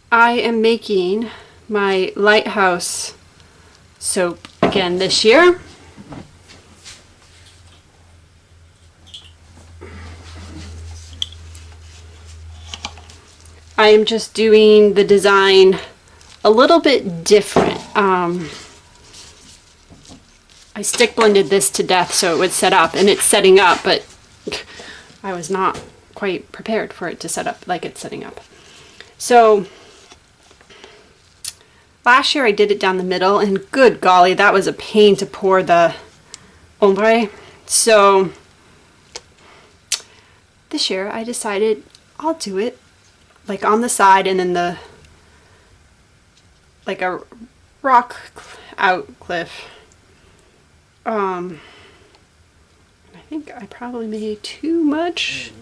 I am making my Lighthouse soap again this year. I am just doing the design a little bit different. I stick blended this to death so it would set up, and it's setting up, but I was not quite prepared for it to set up like it's setting up. So last year I did it down the middle, and good golly, that was a pain to pour the ombre. So this year I decided I'll do it like on the side, and then like a rock out cliff. I think I probably made too much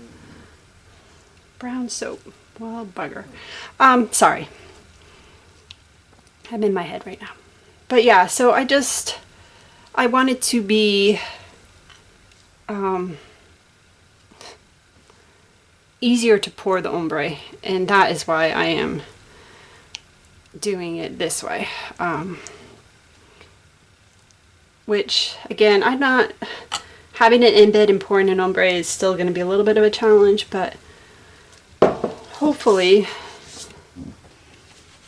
brown soap. Well, bugger. Sorry. I'm in my head right now. But yeah, so I wanted to be easier to pour the ombre, and that is why I am doing it this way. Which, again, I'm not having it embed and pouring an ombre is still going to be a little bit of a challenge, but hopefully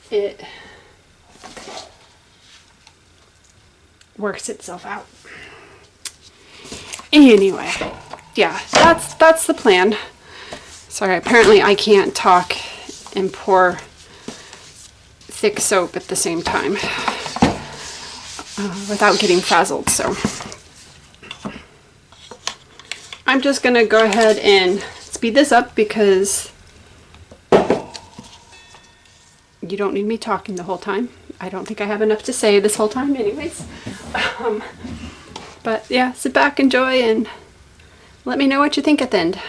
it works itself out. Anyway, yeah, that's the plan. Sorry, apparently I can't talk and pour thick soap at the same time without getting frazzled, so I'm just gonna go ahead and speed this up because you don't need me talking the whole time. I don't think I have enough to say this whole time anyways. But yeah, sit back, enjoy, and let me know what you think at the end.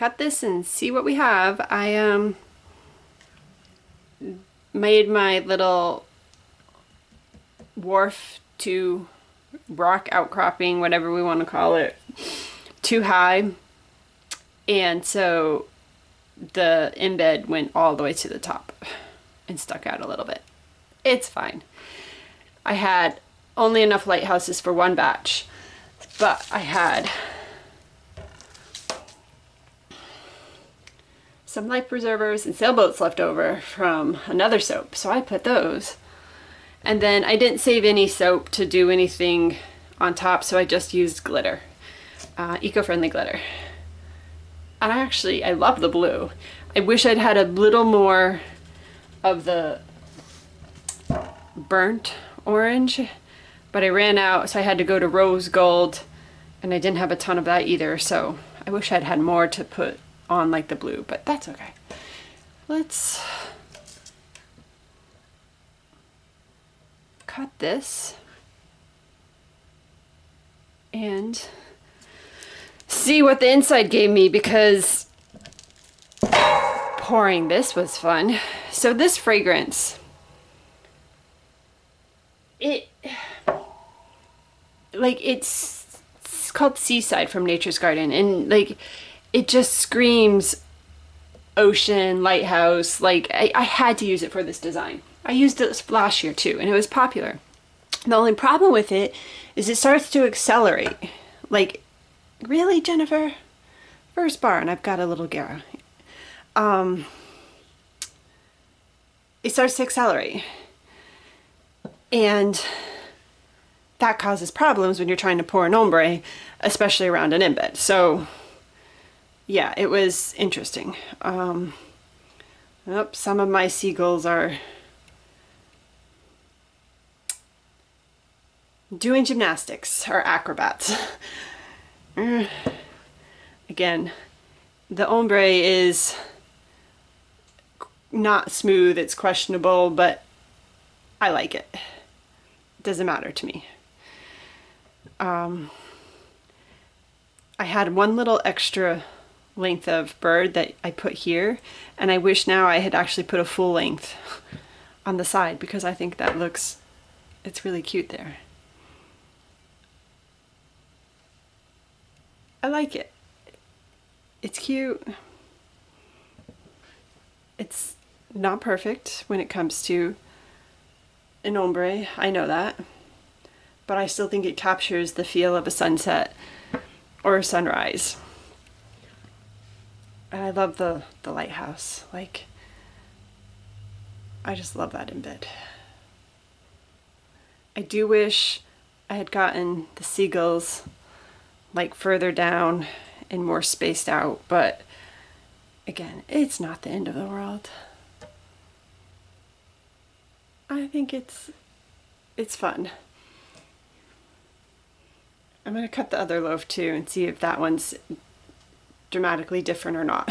cut this and see what we have. I made my little wharf to rock outcropping, whatever we want to call it, too high, and so the embed went all the way to the top and stuck out a little bit. It's fine. I had only enough lighthouses for one batch, but I had some life preservers and sailboats left over from another soap, so I put those. And then I didn't save any soap to do anything on top, so I just used glitter, eco-friendly glitter. And I love the blue. I wish I'd had a little more of the burnt orange, but I ran out, so I had to go to rose gold, and I didn't have a ton of that either, so I wish I'd had more to put on like the blue, but that's okay. Let's cut this and see what the inside gave me, because pouring this was fun. So this fragrance, it's called Seaside from Nature's Garden, and like it just screams ocean, lighthouse. Like I had to use it for this design. I used it last year too, and it was popular. The only problem with it is it starts to accelerate. Like, really, Jennifer? First bar, and I've got a little Gara. It starts to accelerate. And that causes problems when you're trying to pour an ombre, especially around an embed. So, yeah, it was interesting. Some of my seagulls are doing gymnastics, or acrobats. Again, the ombre is not smooth, it's questionable, but I like it. It doesn't matter to me. I had one little extra length of bird that I put here, and I wish now I had actually put a full length on the side, because I think that it's really cute there. I like it. It's cute. It's not perfect when it comes to an ombre, I know that, but I still think it captures the feel of a sunset or a sunrise. And I love the lighthouse. Like, I just love that embed. I do wish I had gotten the seagulls like further down and more spaced out, but again, it's not the end of the world. I think it's fun. I'm gonna cut the other loaf too and see if that one's dramatically different or not.